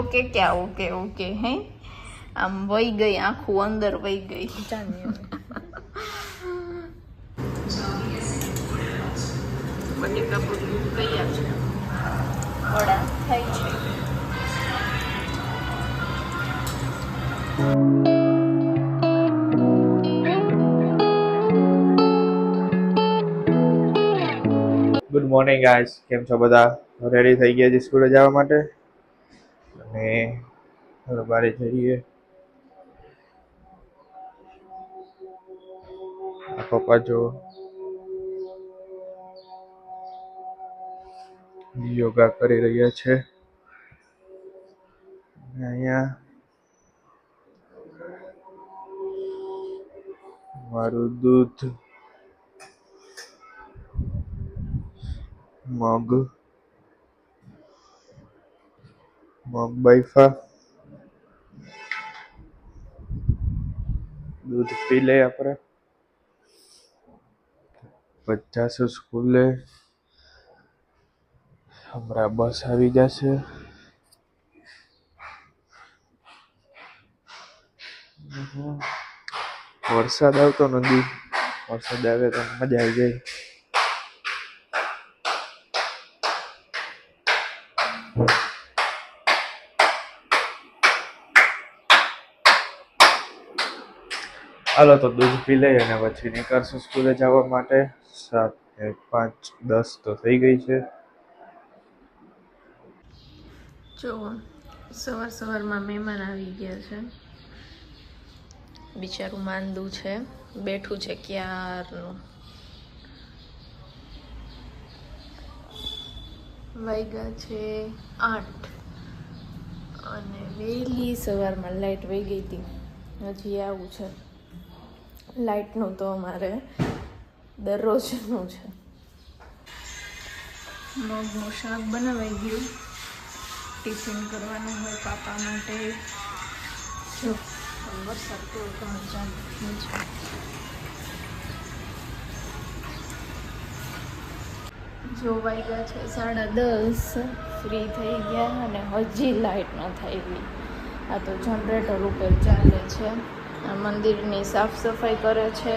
Okay ક્યાં okay okay હે આમ વહી ગઈ આખું અંદર વહી ગઈ બટેકા પૂરી તૈયાર છે વડા થઈ છે ગુડ મોર્નિંગ ગાઈસ, કેમ છો બધા? રેડી થઈ ગયા છે સ્કૂલે જવા માટે અને હવે બહાર જઈએ. પપ્પા જો યોગા કરી રહ્યા છે. અહીંયા મારું દૂધ, મગ બાઈફા, દૂધ પી લે આપણે બચ્ચા સ્કૂલે. હમણાં બસ આવી જશે. વરસાદ આવતો નથી. વરસાદ આવે તો મજા આવી જાય. હાલો તો દૂધ પી લઈ અને પછી નીકળશું સ્કૂલે જવા માટે. 7:05:10 તો થઈ ગઈ છે. જો સવારમાં મહેમાન આવી ગયા છે. બિચારું માંદું છે, બેઠું છે ક્યારનું. વાગ્યા છે 8 અને વહેલી સવારમાં લાઈટ વહી ગઈ હતી. હજી આવું છે. લાઈટનું તો અમારે દરરોજનું છે. મગનું શાક બનાવાઈ ગયું. ટિફિન કરવાનું હોય પાપા માટે. જો વરસાદ તો ચાલુ છે. જો વાગ્યા છે 10:30. ફ્રી થઈ ગયા અને હજી લાઈટ ન થઈ. આ તો જનરેટર ઉપર ચાલે છે. આ મંદિરની સાફ સફાઈ કરે છે.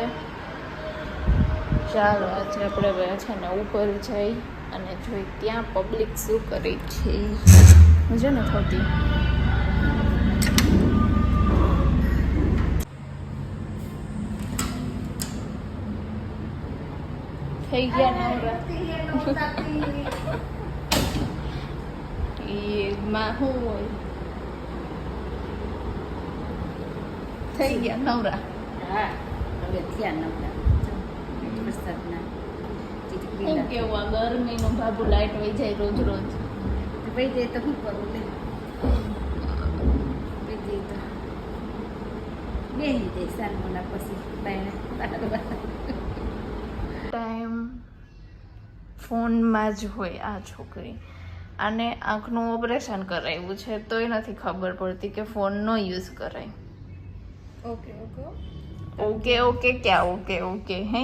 ચાલો આજે આપણે ગયા છે ને ઉપર જઈ અને જોઈ ત્યાં પબ્લિક શું કરે છે. મજા ન થતી. થઈ ગયા નવરા. એમાં શું હોય? થઈ ગયા નવરા. હા હવે થયા નવરા વરસાદના. શું કેવું આ ગરમીનું બાબુ લાઈટ વહી જાય રોજ રોજ. વહી જાય તો શું કરવું લે? વહી જાય તો બેસી જાય સાલમોના પછી ટાઈમ ફોનમાં જ હોય આ છોકરી. આને આંખનું ઓપરેશન કરાવ્યું છે તોય નથી ખબર પડતી કે ફોનનો યુઝ કરાય. ઓકે ઓકે ક્યાં ઓકે ઓકે હે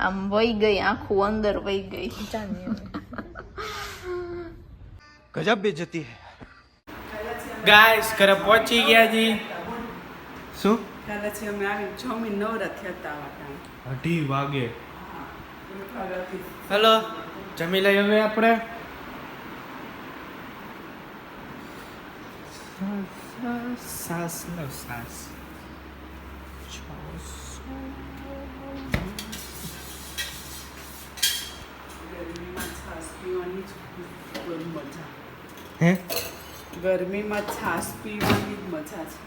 આમ વહી ગઈ આખું અંદર વહી ગઈ. ગજબ બેજતી હે. ગાઈસ ઘરે પહોંચી ગયા જી. શું કાલે અમે આવી 6 મિનિટ નવરા થયા હતા. 2:30 વાગે. હેલો જમી લઈ હવે આપણે. સાસ ગરમીમાં છાશ પીવાની જ ખૂબ મજા. હે ગરમીમાં છાશ પીવાની જ મજા છે.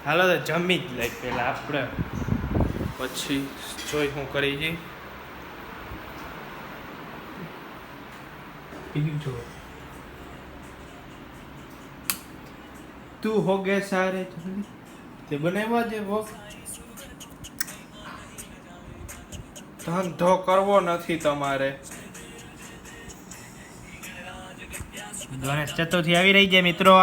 હાલો તો જમી જ લઈ પેલા આપણે, પછી જોઈ શું કરી જઈ. જો તું હોગે સારે તે બનાવવા દે વોક. ધંધો કરવો નથી તમારે. ગણેશ ચતુર્થી આવી રહી છે મિત્રો.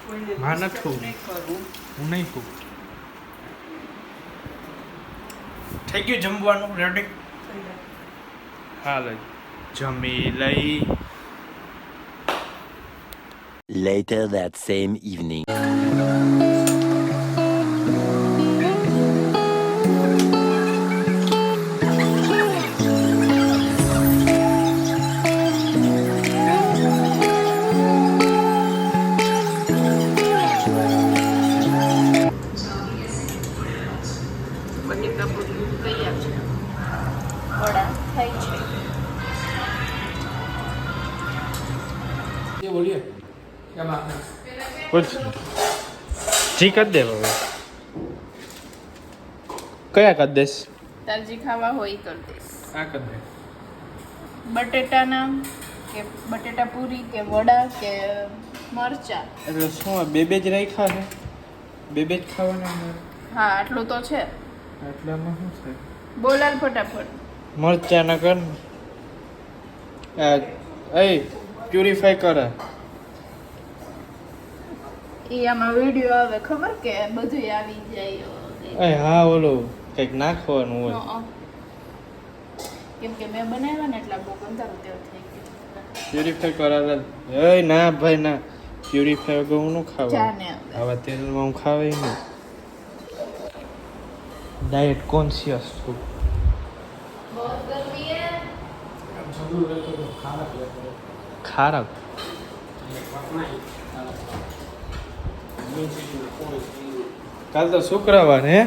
કોઈને હા નથી નહીં કરવું. હું નહીં કહું. થઈ ગયું જમવાનું રેડી? હાલ જમી લઈ. Later that same evening. બટેકા પૂરી તૈયાર છે, વડા થાય છે. પૂછ જી કરી દે હવે. કયા કરી દઈશ? તારજી ખાવા હોય કરી દઈશ. આ કરી દે. બટેટાના કે બટેટા પૂરી કે વડા કે મરચા? એટલે શું બે જ રાખ્યા છે? બે જ ખાવાના અમારે? હા, આટલું તો છે. એટલામાં શું છે? બોલાલ ફટાફટ. મરચા ના કર. એ પ્યુરિફાય કરે. એ આમાં વિડીયો આવે ખબર કે બધું આવી જાય. એ હા ઓલું કંઈક નાખવાનું હોય. હં. કેમ કે મેં બનાવ્યા ને એટલે બહુ ગંધારું તેવું થઈ ગયું. પ્યુરિફાય કરાવે. એ ના ભાઈ ના, પ્યુરિફાય વગર હું ન ખાવા. જાને હવે. આવા તેલમાં હું ખાવાય નહીં. ડાયટ કોન્શિયસ છું. બહુ ગરમી હે. ખારક. કાલ તો શુક્રવાર હે?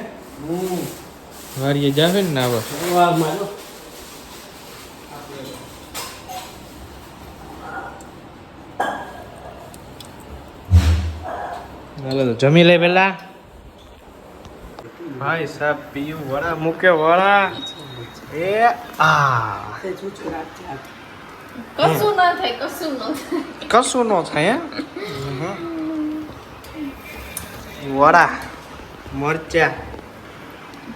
વારીએ જાવે ને નાવા. હાલો તો જમી લે પેલા. ભાઈ સાહેબ પીયું વડા મૂકે વડા. એ આ કશું ના થાય, કશું ન થાય. કશું ન થાય હે. વડા મરચા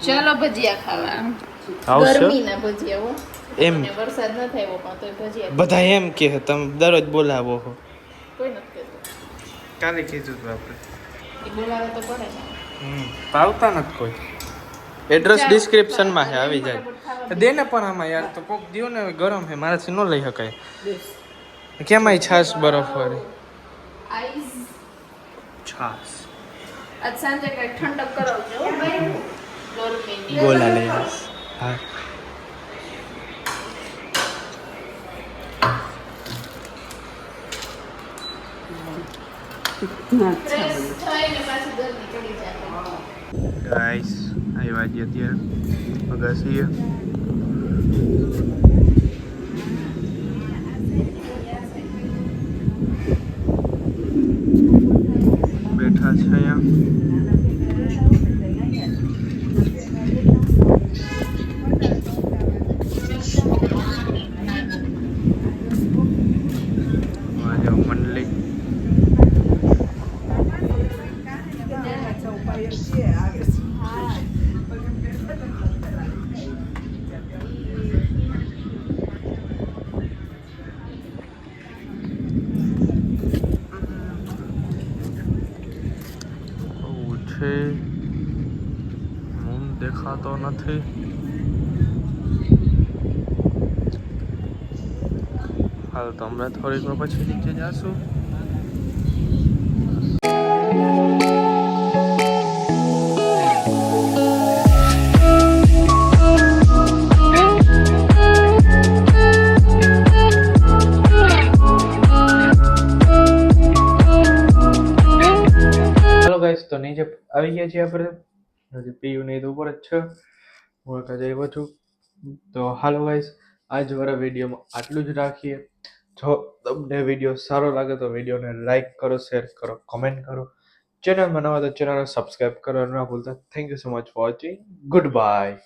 ચાલો ભજીયા ખાવા. આવશે ગરમીના ભજીયા હો. એમ અને વરસાદ ન થાય પણ તોય ભજીયા બધા એમ કે તમે દરરોજ બોલાવો છો. કોઈ નથી કહેતું. કાલે કીધું હતું આપણે. એ બોલાવે તો પડે ને. પાવતા નથી કોઈ. એડ્રેસ ડિસ્ક્રિપ્શનમાં છે, આવી જાય. દે ને પણ આમાં યાર તો કોક દિયો ને, ગરમ છે મારાથી ન લઈ શકાય. કેમ આઈ છાશ બરફ વાળી આઈસ છાશ આજ સાંજે કઈ ઠંડક કરાવજો હો ભાઈ. ગરમીની. ગોલા લઈ હા. ફ્રેશ થઈને પાછી ગરમી ચડી જાય. ગાઈસ આવ્યા છીએ અત્યારે અગાસીએ. બેઠા છે અહીંયા મંડલી. છે મૂન દેખાતો નથી. હાલ તો હમણાં થોડીક વાર પછી નીચે જાશું. તો નીચે આવી ગયા છીએ આપણે. હજી પીયું નહીં તો ઉપર જ છે. હું કાજે આવ્યો છું. તો હાલો ગાઈસ, આજ વાળા વિડીયોમાં આટલું જ રાખીએ. જો તમને વિડીયો સારો લાગે તો વિડીયોને લાઈક કરો, શેર કરો, કમેન્ટ કરો. ચેનલમાં નવા તો ચેનલને સબસ્ક્રાઈબ કરો ન ભૂલતા. Thank you so much for watching. Good bye.